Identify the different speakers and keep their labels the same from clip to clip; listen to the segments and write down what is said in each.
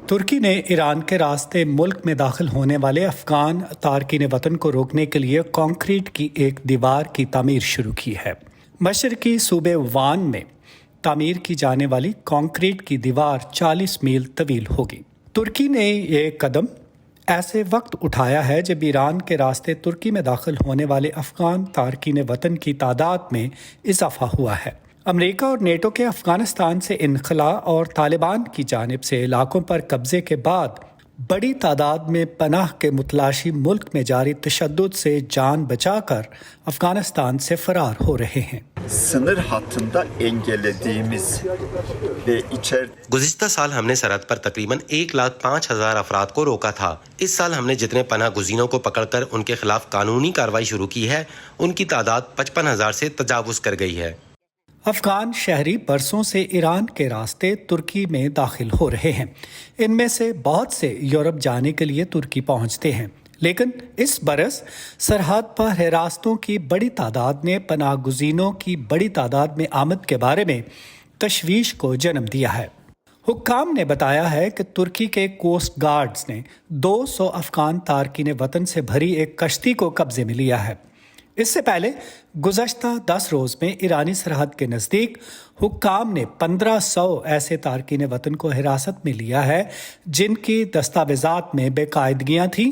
Speaker 1: तुर्की ने ईरान के रास्ते मुल्क में दाखिल होने वाले अफगान तारकीन वतन को रोकने के लिए कंक्रीट की एक दीवार की तामीर शुरू की है। मशरकी सूबे वान में तामीर की जाने वाली कंक्रीट की दीवार 40 मील तवील होगी। तुर्की ने ये कदम ऐसे वक्त उठाया है जब ईरान के रास्ते तुर्की में दाखिल होने वाले अफगान तारकीन वतन की तादाद में इजाफा हुआ है। अमेरिका और नेटो के अफगानिस्तान से इनखला और तालिबान की जानिब से इलाकों पर कब्जे के बाद बड़ी तादाद में पनाह के मुतलाशी मुल्क में जारी तशद्दुद से जान बचाकर अफगानिस्तान से फरार हो रहे हैं।
Speaker 2: Sınır hattında engellediğimiz ve
Speaker 3: गुज़िश्ता साल हमने सरहद पर तकरीबन 1,05,000 अफराद को रोका था। इस साल हमने जितने पनाह गुज़ीनों को पकड़कर उनके खिलाफ कानूनी कार्रवाई शुरू की है, उनकी तादाद 55,000 से तजावुज़ कर गई है।
Speaker 1: अफगान शहरी बरसों से ईरान के रास्ते तुर्की में दाखिल हो रहे हैं। इनमें से बहुत से यूरोप जाने के लिए तुर्की पहुंचते हैं, लेकिन इस बरस सरहद पर हिरासतों की बड़ी तादाद ने पनाह गुज़ीनों की बड़ी तादाद में आमद के बारे में तशवीश को जन्म दिया है। हुक्काम ने बताया है कि तुर्की के कोस्ट गार्ड्स ने 200 अफगान तारकीन वतन से भरी एक कश्ती को कब्जे में लिया है। इससे पहले गुज़श्ता 10 रोज़ में ईरानी सरहद के नज़दीक हुक्काम ने 1500 ऐसे तारकीन वतन को हिरासत में लिया है जिनकी दस्तावेज़ात में बेकायदगियाँ थीं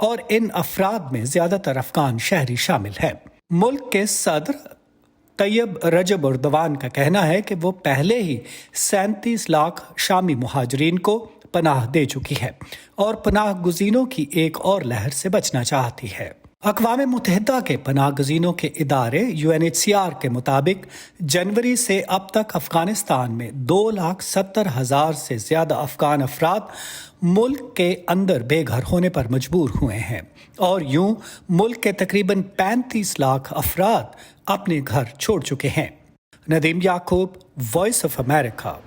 Speaker 1: और इन अफराद में ज़्यादातर अफगान शहरी शामिल हैं। मुल्क के सदर तैयब रजब उर्दवान का कहना है कि वो पहले ही 37 लाख शामी मुहाजिरीन को पनाह दे चुकी है और पनाह गुज़ीनों की एक और लहर से बचना चाहती है। अक़वाम मुत्तहिदा के पनाह गज़ीनों के इदारे UNHCR के मुताबिक जनवरी से अब तक अफ़गानिस्तान में 2,70,000 से ज़्यादा अफ़गान अफराद मुल्क के अंदर बेघर होने पर मजबूर हुए हैं और यूं मुल्क के तकरीबन 35 लाख अफराद अपने घर छोड़ चुके हैं। नदीम याकूब, वॉइस ऑफ अमेरिका।